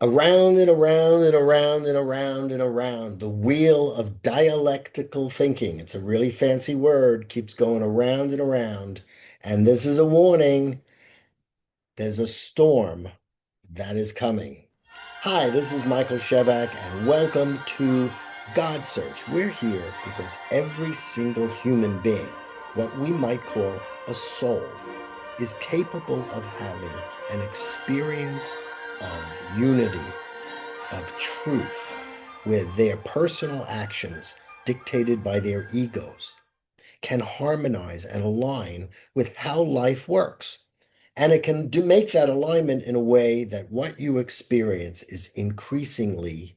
Around and around and around and around and around, the wheel of dialectical thinking. It's a really fancy word, keeps going around and around. And this is a warning. There's a storm that is coming. Hi, this is Michael Shevack, and welcome to Godsearch. We're here because every single human being, what we might call a soul, is capable of having an experience of unity, of truth, where their personal actions, dictated by their egos, can harmonize and align with how life works. And it can make that alignment in a way that what you experience is increasingly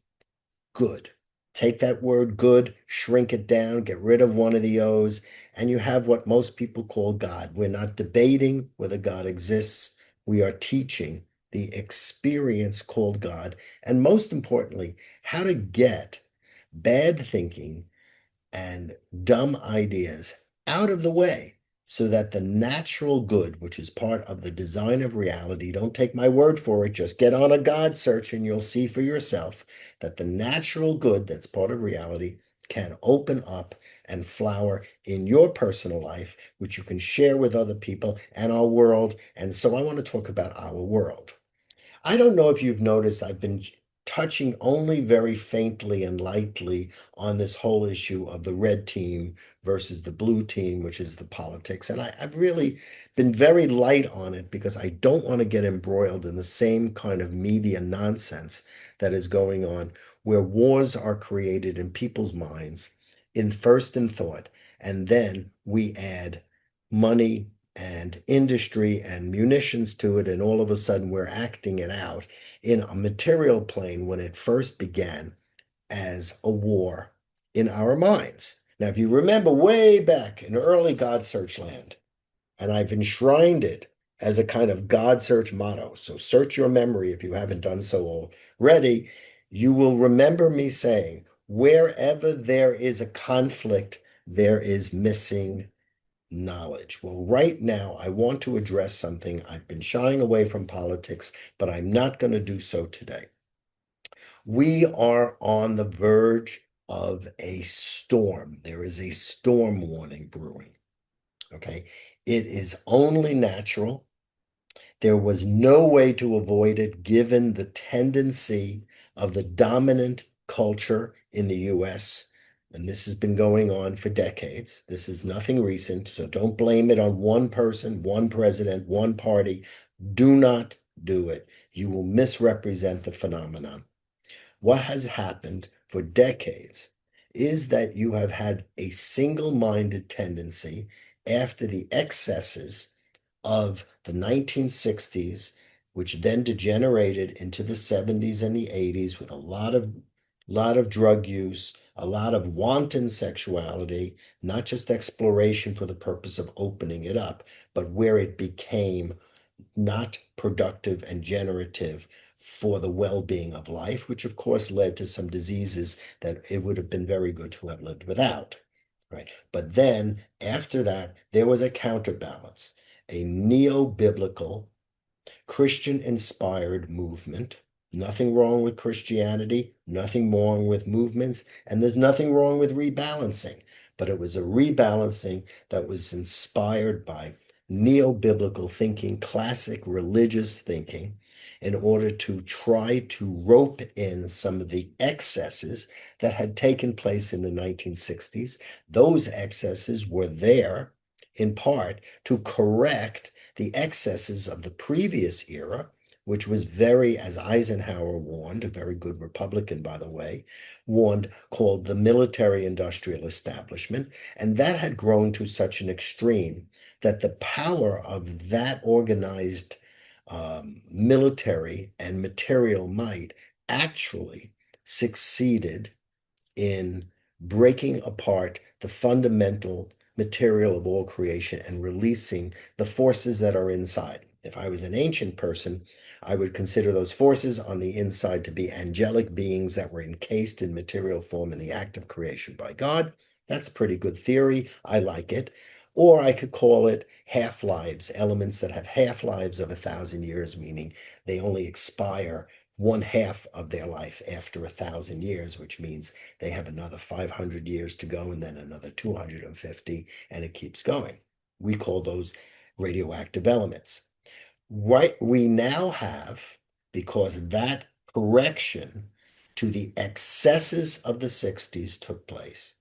good. Take that word good, shrink it down, get rid of one of the O's, and you have what most people call God. We're not debating whether God exists. We are teaching the experience called God, and most importantly, how to get bad thinking and dumb ideas out of the way so that the natural good, which is part of the design of reality, don't take my word for it, just get on a God search and you'll see for yourself that the natural good that's part of reality can open up and flower in your personal life, which you can share with other people and our world. And so I want to talk about our world. I don't know if you've noticed, I've been touching only very faintly and lightly on this whole issue of the red team versus the blue team, which is the politics. And I've really been very light on it because I don't want to get embroiled in the same kind of media nonsense that is going on, where wars are created in people's minds in first in thought, and then we add money and industry and munitions to it, and all of a sudden we're acting it out in a material plane when it first began as a war in our minds. Now, if you remember way back in early God Search land, and I've enshrined it as a kind of God Search motto, so search your memory if you haven't done so already, you will remember me saying, wherever there is a conflict, there is missing knowledge. Well, right now, I want to address something. I've been shying away from politics, but I'm not going to do so today. We are on the verge of a storm. There is a storm warning brewing. Okay. It is only natural. There was no way to avoid it given the tendency of the dominant culture in the US. And this has been going on for decades. This is nothing recent. So don't blame it on one person, one president, one party. Do not do it. You will misrepresent the phenomenon. What has happened for decades is that you have had a single-minded tendency after the excesses of the 1960s, which then degenerated into the 70s and the 80s with a lot of drug use, a lot of wanton sexuality, not just exploration for the purpose of opening it up, but where it became not productive and generative for the well-being of life, which of course led to some diseases that it would have been very good to have lived without. Right. But then after that, there was a counterbalance, a neo-biblical, Christian-inspired movement. Nothing wrong with Christianity, nothing wrong with movements, and there's nothing wrong with rebalancing. But it was a rebalancing that was inspired by neo-biblical thinking, classic religious thinking, in order to try to rope in some of the excesses that had taken place in the 1960s. Those excesses were there in part to correct the excesses of the previous era, which was very, as Eisenhower warned, a very good Republican, by the way, warned, called the military industrial establishment. And that had grown to such an extreme that the power of that organized military and material might actually succeeded in breaking apart the fundamental material of all creation and releasing the forces that are inside. If I was an ancient person, I would consider those forces on the inside to be angelic beings that were encased in material form in the act of creation by God. That's a pretty good theory. I like it. Or I could call it half-lives, elements that have half-lives of 1,000 years, meaning they only expire one half of their life after 1,000 years, which means they have another 500 years to go and then another 250, and it keeps going. We call those radioactive elements. Right, we now have, because that correction to the excesses of the 60s took place,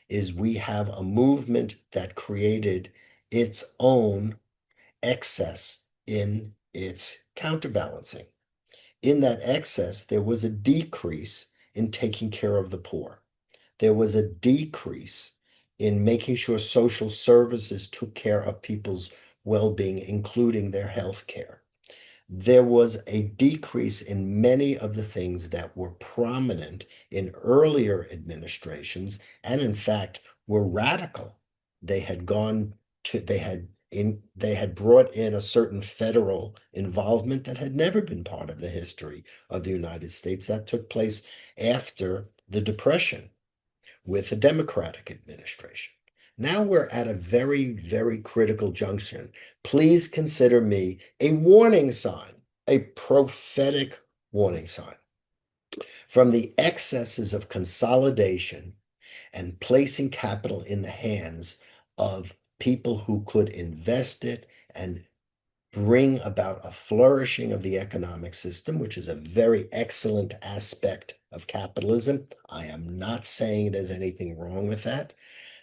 is we have a movement that created its own excess in its counterbalancing. In that excess, there was a decrease in taking care of the poor. There was a decrease in making sure social services took care of people's well-being, including their health care. There was a decrease in many of the things that were prominent in earlier administrations, and in fact were radical. They had gone to, they had brought in a certain federal involvement that had never been part of the history of the United States. That took place after the Depression with a Democratic administration. Now we're at a very, very critical junction. Please consider me a warning sign, a prophetic warning sign. From the excesses of consolidation and placing capital in the hands of people who could invest it and bring about a flourishing of the economic system, which is a very excellent aspect of capitalism. I am not saying there's anything wrong with that.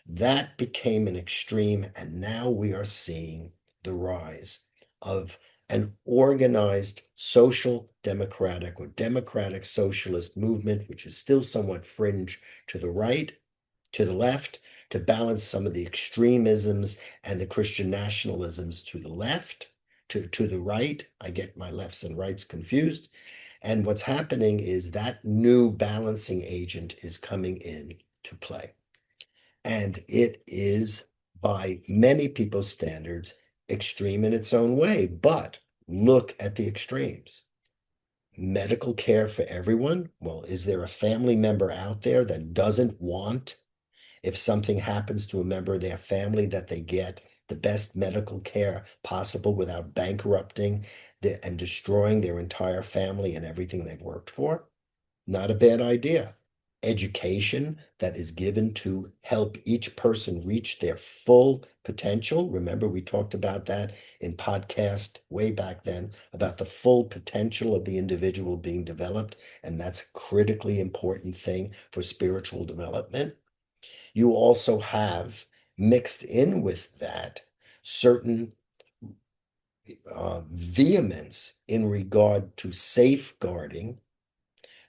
That became an extreme, and now we are seeing the rise of an organized social democratic or democratic socialist movement, which is still somewhat fringe to the right, to the left, to balance some of the extremisms and the Christian nationalisms to the left, to the right. I get my lefts and rights confused. And what's happening is that new balancing agent is coming in to play. And it is, by many people's standards, extreme in its own way. But look at the extremes. Medical care for everyone. Well, is there a family member out there that doesn't want, if something happens to a member of their family, that they get the best medical care possible without bankrupting and destroying their entire family and everything they've worked for? Not a bad idea. Education that is given to help each person reach their full potential. Remember, we talked about that in podcast way back then about the full potential of the individual being developed, and that's a critically important thing for spiritual development. You also have mixed in with that certain vehemence in regard to safeguarding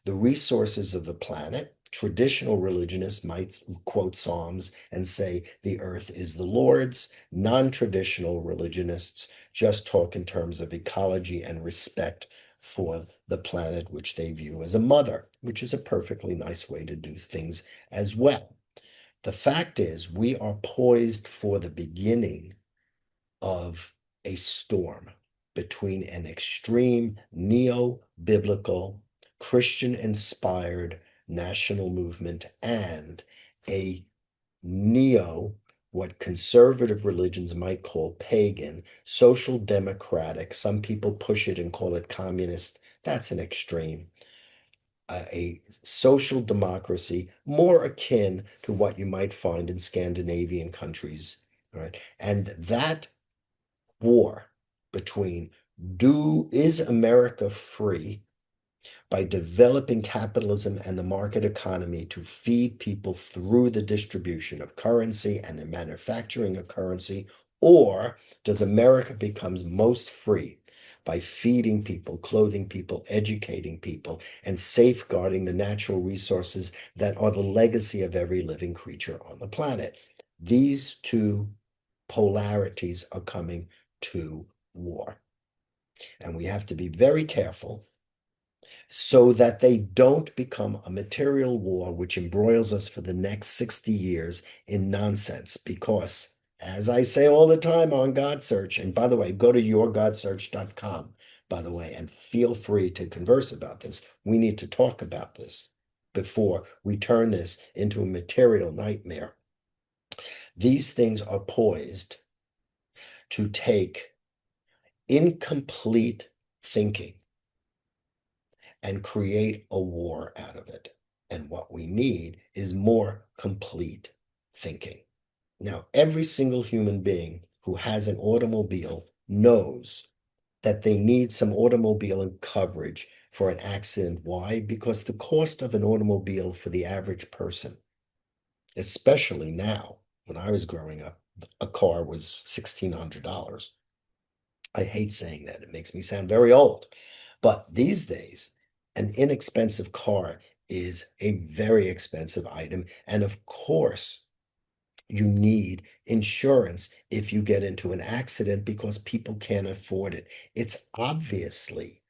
the resources of the planet. Traditional religionists might quote Psalms and say the earth is the Lord's. Non-traditional religionists just talk in terms of ecology and respect for the planet, which they view as a mother, which is a perfectly nice way to do things as well. The fact is, we are poised for the beginning of a storm between an extreme neo-biblical, Christian-inspired national movement and a neo, what conservative religions might call pagan, social democratic. Some people push it and call it communist. That's an extreme. A social democracy more akin to what you might find in Scandinavian countries, right? And that war between is America free by developing capitalism and the market economy to feed people through the distribution of currency and the manufacturing of currency, or does America becomes most free by feeding people, clothing people, educating people, and safeguarding the natural resources that are the legacy of every living creature on the planet? These two polarities are coming to war. And we have to be very careful so that they don't become a material war which embroils us for the next 60 years in nonsense. Because, as I say all the time on Godsearch, and by the way, go to yourgodsearch.com, by the way, and feel free to converse about this. We need to talk about this before we turn this into a material nightmare. These things are poised to take incomplete thinking and create a war out of it. And what we need is more complete thinking. Now, every single human being who has an automobile knows that they need some automobile coverage for an accident. Why? Because the cost of an automobile for the average person, especially now, when I was growing up, a car was $1,600. I hate saying that. It makes me sound very old. But these days, an inexpensive car is a very expensive item. And of course, you need insurance if you get into an accident because people can't afford it. It's obviously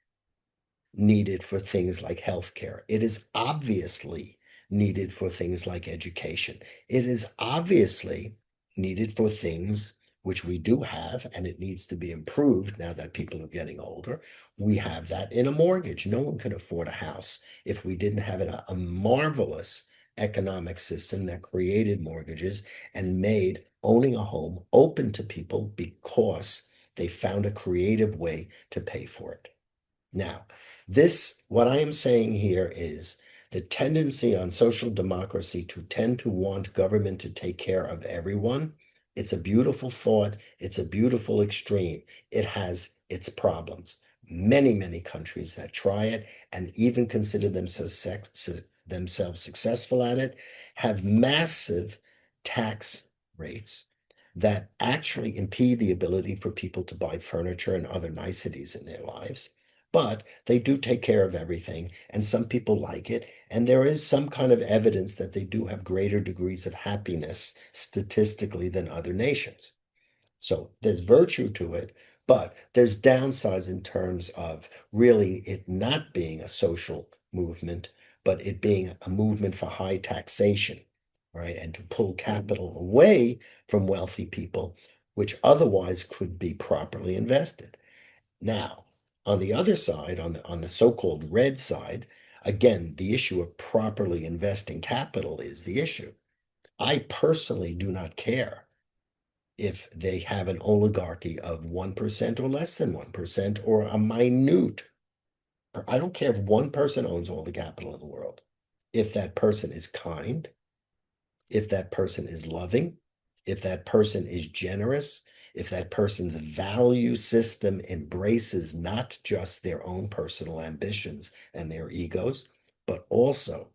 needed for things like healthcare. It is obviously needed for things like education. It is obviously needed for things which we do have, and it needs to be improved now that people are getting older. We have that in a mortgage. No one can afford a house if we didn't have a marvelous economic system that created mortgages and made owning a home open to people because they found a creative way to pay for it. Now, what I am saying here is the tendency on social democracy to tend to want government to take care of everyone. It's a beautiful thought. It's a beautiful extreme. It has its problems. Many, many countries that try it and even consider themselves successful at it have massive tax rates that actually impede the ability for people to buy furniture and other niceties in their lives. But they do take care of everything, and some people like it. And there is some kind of evidence that they do have greater degrees of happiness statistically than other nations. So there's virtue to it, but there's downsides in terms of really it not being a social movement, but it being a movement for high taxation, right? And to pull capital away from wealthy people, which otherwise could be properly invested. Now, on the other side, on the so-called red side, again, the issue of properly investing capital is the issue. I personally do not care if they have an oligarchy of 1% or less than 1% or a minute. I don't care if one person owns all the capital in the world. If that person is kind, if that person is loving, if that person is generous, if that person's value system embraces not just their own personal ambitions and their egos, but also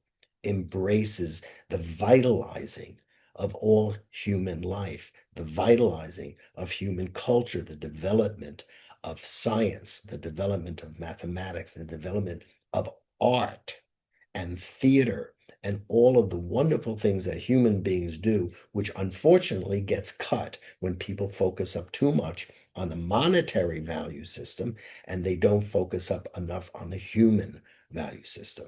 embraces the vitalizing of all human life, the vitalizing of human culture, the development of science, the development of mathematics, the development of art and theater and all of the wonderful things that human beings do, which unfortunately gets cut when people focus up too much on the monetary value system and they don't focus up enough on the human value system.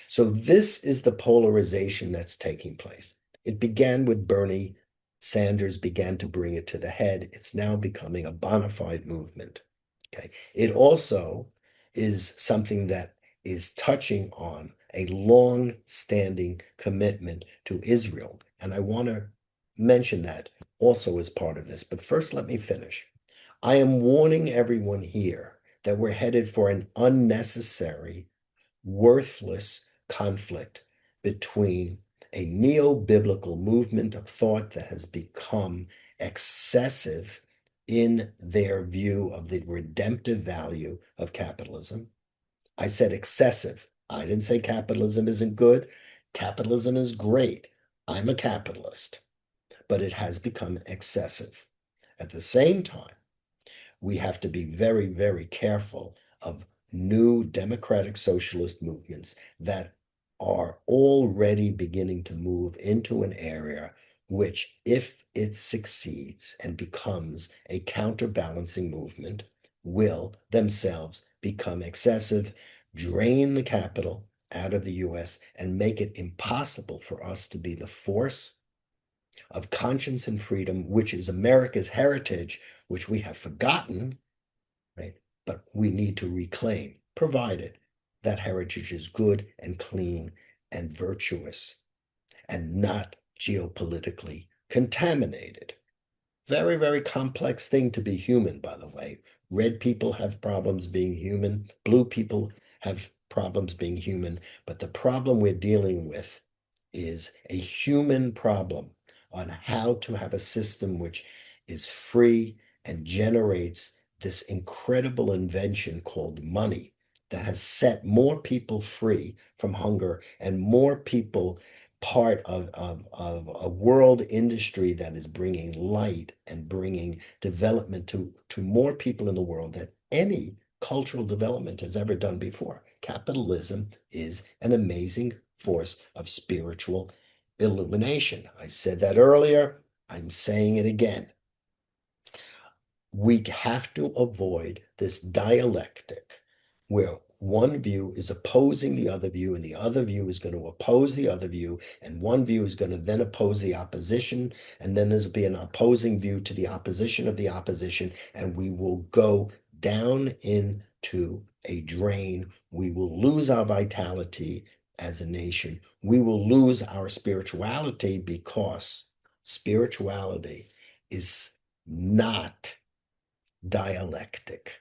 So this is the polarization that's taking place. It began with Bernie Sanders began to bring it to the head. It's now becoming a bona fide movement. Okay. It also is something that is touching on a long-standing commitment to Israel. And I want to mention that also as part of this. But first, let me finish. I am warning everyone here that we're headed for an unnecessary, worthless conflict between a neo-biblical movement of thought that has become excessive in their view of the redemptive value of capitalism. I said excessive. I didn't say capitalism isn't good. Capitalism is great. I'm a capitalist, but it has become excessive. At the same time, we have to be very, very careful of new democratic socialist movements that are already beginning to move into an area which, if it succeeds and becomes a counterbalancing movement, will themselves become excessive, drain the capital out of the US, and make it impossible for us to be the force of conscience and freedom, which is America's heritage, which we have forgotten, right? But we need to reclaim, provided that heritage is good and clean and virtuous and not geopolitically contaminated. Very, very complex thing to be human, by the way. Red people have problems being human. Blue people have problems being human, but the problem we're dealing with is a human problem on how to have a system which is free and generates this incredible invention called money that has set more people free from hunger and more people part of a world industry that is bringing light and bringing development to more people in the world than any cultural development has ever done before. Capitalism is an amazing force of spiritual illumination. I said that earlier. I'm saying it again. We have to avoid this dialectic where one view is opposing the other view, and the other view is going to oppose the other view, and one view is going to then oppose the opposition, and then there's be an opposing view to the opposition of the opposition, and we will go down into a drain. We will lose our vitality as a nation. We will lose our spirituality because spirituality is not dialectic.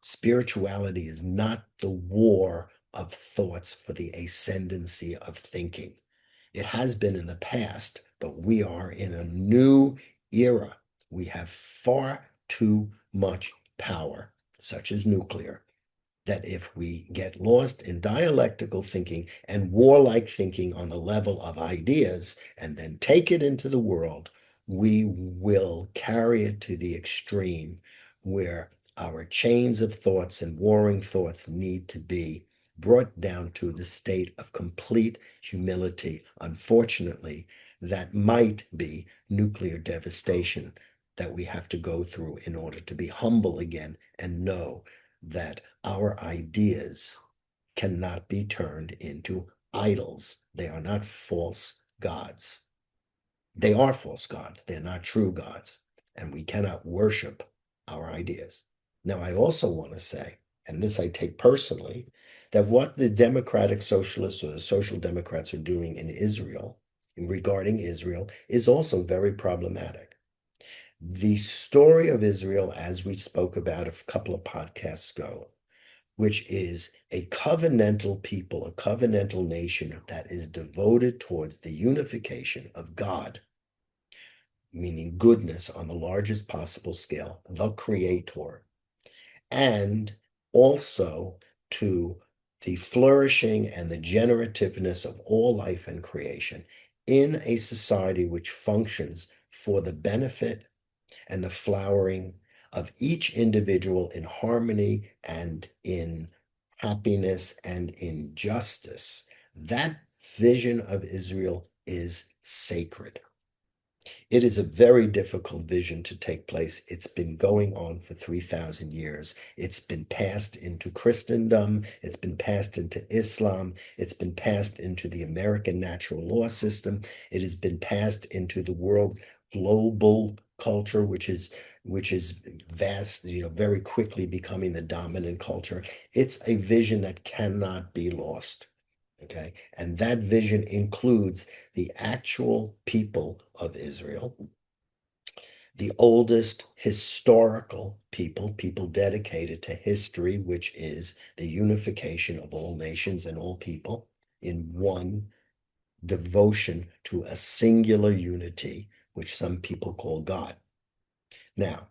Spirituality is not the war of thoughts for the ascendancy of thinking. It has been in the past, but we are in a new era. We have far too much power, such as nuclear, that if we get lost in dialectical thinking and warlike thinking on the level of ideas and then take it into the world, we will carry it to the extreme where our chains of thoughts and warring thoughts need to be brought down to the state of complete humility. Unfortunately, that might be nuclear devastation that we have to go through in order to be humble again and know that our ideas cannot be turned into idols. They are not false gods. They are false gods. They're not true gods. And we cannot worship our ideas. Now, I also want to say, and this I take personally, that what the democratic socialists or the social democrats are doing in Israel, regarding Israel, is also very problematic. The story of Israel, as we spoke about a couple of podcasts ago, which is a covenantal people, a covenantal nation that is devoted towards the unification of God, meaning goodness on the largest possible scale, the creator, and also to the flourishing and the generativeness of all life and creation in a society which functions for the benefit and the flowering of each individual in harmony and in happiness and in justice. That vision of Israel is sacred. It is a very difficult vision to take place. It's been going on for 3,000 years. It's been passed into Christendom. It's been passed into Islam. It's been passed into the American natural law system. It has been passed into the world global culture, which is vast, very quickly becoming the dominant culture. It's a vision that cannot be lost. Okay. And that vision includes the actual people of Israel, the oldest historical people dedicated to history, which is the unification of all nations and all people in one devotion to a singular unity, which some people call God. Now,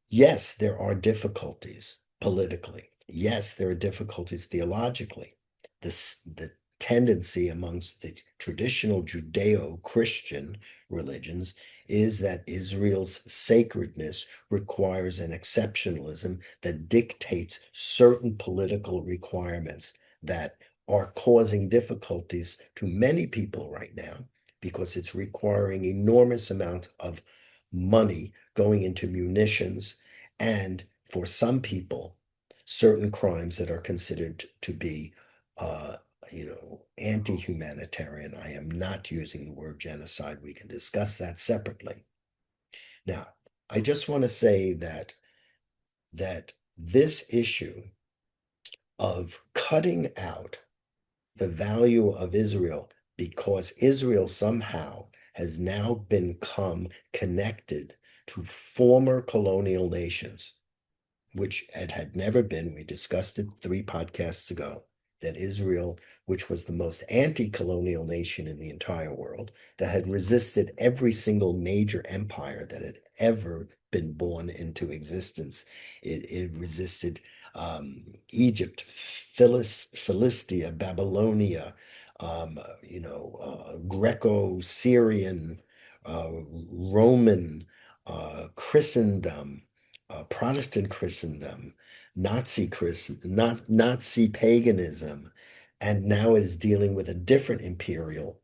yes, there are difficulties politically. Yes, there are difficulties theologically. The tendency amongst the traditional Judeo-Christian religions is that Israel's sacredness requires an exceptionalism that dictates certain political requirements that are causing difficulties to many people right now because it's requiring enormous amount of money going into munitions and for some people certain crimes that are considered to be anti-humanitarian. I am not using the word genocide. We can discuss that separately. Now, I just want to say that this issue of cutting out the value of Israel because Israel somehow has now become connected to former colonial nations, which it had never been. We discussed it 3 podcasts ago. that Israel, which was the most anti-colonial nation in the entire world, that had resisted every single major empire that had ever been born into existence. It resisted Egypt, Philistia, Babylonia, Greco-Syrian, Roman, Christendom, Protestant Christendom, Nazi paganism, and now it is dealing with a different imperial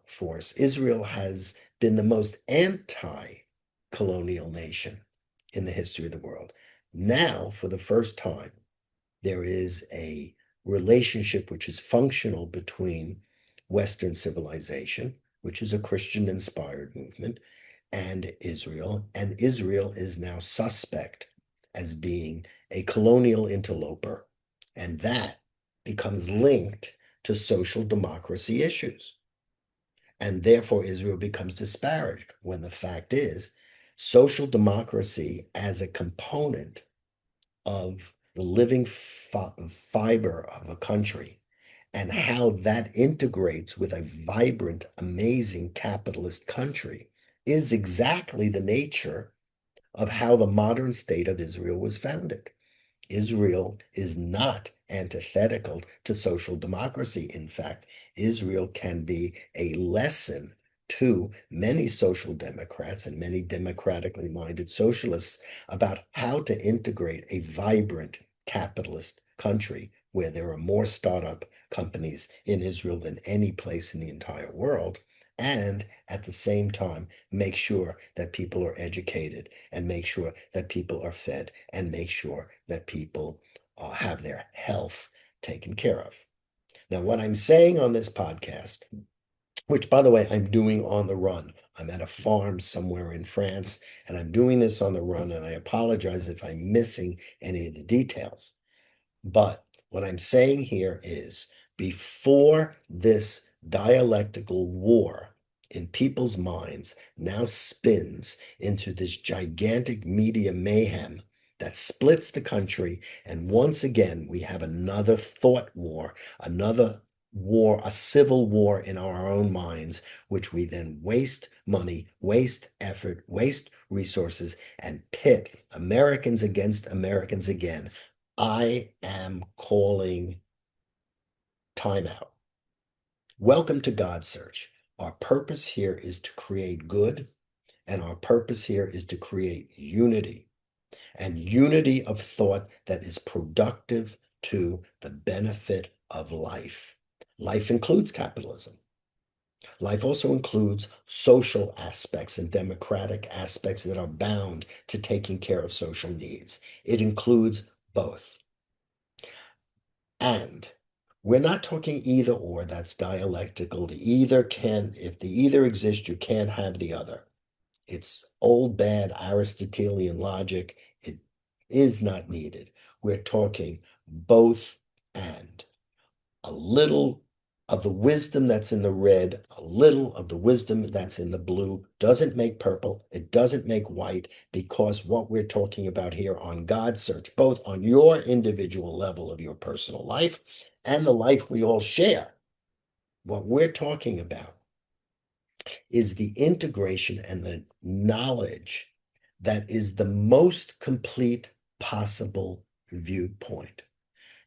force. Israel has been the most anti-colonial nation in the history of the world. Now, for the first time, there is a relationship which is functional between Western civilization, which is a Christian-inspired movement, and Israel is now suspect as being a colonial interloper, and that becomes linked to social democracy issues. And therefore, Israel becomes disparaged when the fact is social democracy as a component of the living fiber of a country and how that integrates with a vibrant, amazing capitalist country is exactly the nature of how the modern state of Israel was founded. Israel is not antithetical to social democracy. In fact, Israel can be a lesson to many social democrats and many democratically minded socialists about how to integrate a vibrant capitalist country where there are more startup companies in Israel than any place in the entire world, and at the same time make sure that people are educated and make sure that people are fed and make sure that people have their health taken care of. Now, what I'm saying on this podcast, which by the way, I'm doing on the run. I'm at a farm somewhere in France and I'm doing this on the run, and I apologize if I'm missing any of the details. But what I'm saying here is before this dialectical war in people's minds now spins into this gigantic media mayhem that splits the country, and once again, we have another thought war, another war, a civil war in our own minds, which we then waste money, waste effort, waste resources, and pit Americans against Americans again. I am calling timeout. Welcome to Godsearch. Our purpose here is to create good, and our purpose here is to create unity, and unity of thought that is productive to the benefit of life. Life includes capitalism. Life also includes social aspects and democratic aspects that are bound to taking care of social needs. It includes both. And we're not talking either or, that's dialectical. The either can, if the either exists, you can't have the other. It's old, bad Aristotelian logic. It is not needed. We're talking both and. A little of the wisdom that's in the red, a little of the wisdom that's in the blue doesn't make purple. It doesn't make white, because what we're talking about here on Godsearch, both on your individual level of your personal life and the life we all share, what we're talking about is the integration and the knowledge that is the most complete possible viewpoint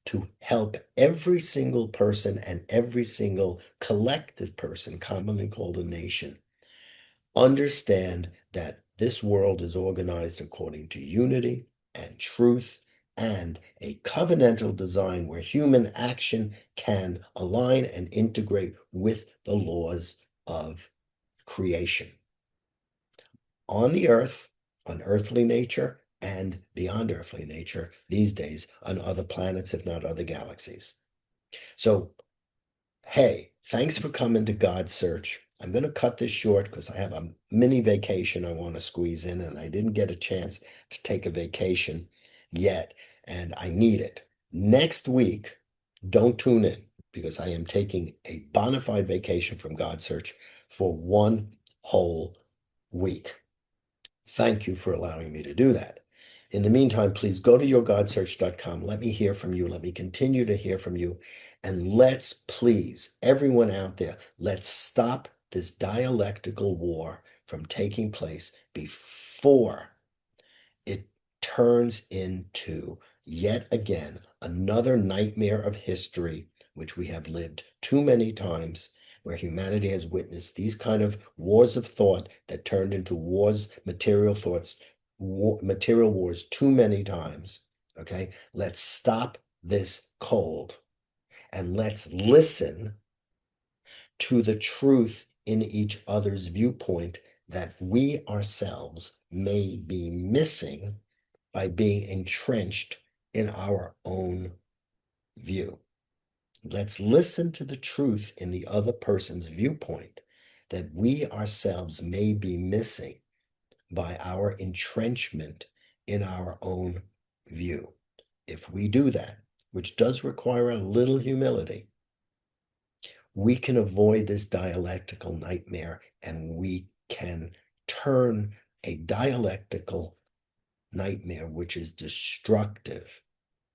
to help every single person and every single collective person, commonly called a nation, understand that this world is organized according to unity and truth and a covenantal design where human action can align and integrate with the laws of creation on the earth, on earthly nature, and beyond earthly nature these days on other planets, if not other galaxies. So, hey, thanks for coming to Godsearch. I'm going to cut this short because I have a mini vacation I want to squeeze in, and I didn't get a chance to take a vacation yet, and I need it. Next week, don't tune in because I am taking a bona fide vacation from Godsearch for one whole week. Thank you for allowing me to do that. In the meantime, please go to yourgodsearch.com. Let me hear from you. Let me continue to hear from you. And let's please, everyone out there, let's stop this dialectical war from taking place before it turns into yet again another nightmare of history, which we have lived too many times, where humanity has witnessed these kind of wars of thought that turned into wars, material thoughts, material wars too many times. Okay, let's stop this cold and let's listen to the truth in each other's viewpoint that we ourselves may be missing by being entrenched in our own view. Let's listen to the truth in the other person's viewpoint that we ourselves may be missing by our entrenchment in our own view. If we do that, which does require a little humility, we can avoid this dialectical nightmare and we can turn a dialectical nightmare, which is destructive,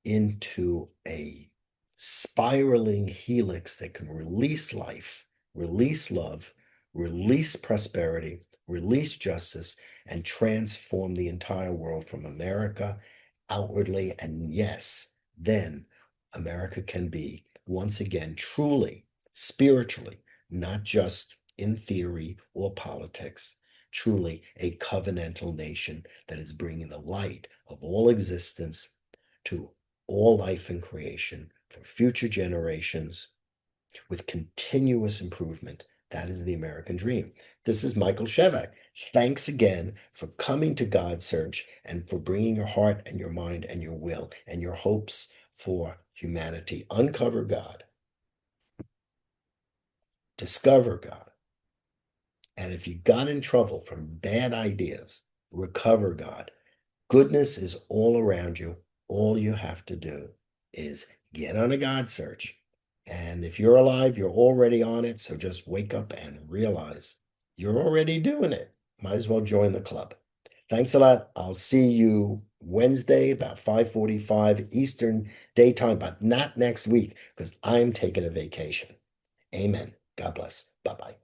into a spiraling helix that can release life, release love, release prosperity, release justice, and transform the entire world from America outwardly. And yes, then America can be once again truly spiritually, not just in theory or politics, truly a covenantal nation that is bringing the light of all existence to all life and creation for future generations with continuous improvement. That is the American dream. This is Michael Shevack. Thanks again for coming to Godsearch and for bringing your heart and your mind and your will and your hopes for humanity. Uncover God, discover God. And if you got in trouble from bad ideas, recover God. Goodness is all around you. All you have to do is get on a God search. And if you're alive, you're already on it. So just wake up and realize you're already doing it. Might as well join the club. Thanks a lot. I'll see you Wednesday about 5:45 Eastern daytime, but not next week because I'm taking a vacation. Amen. God bless. Bye-bye.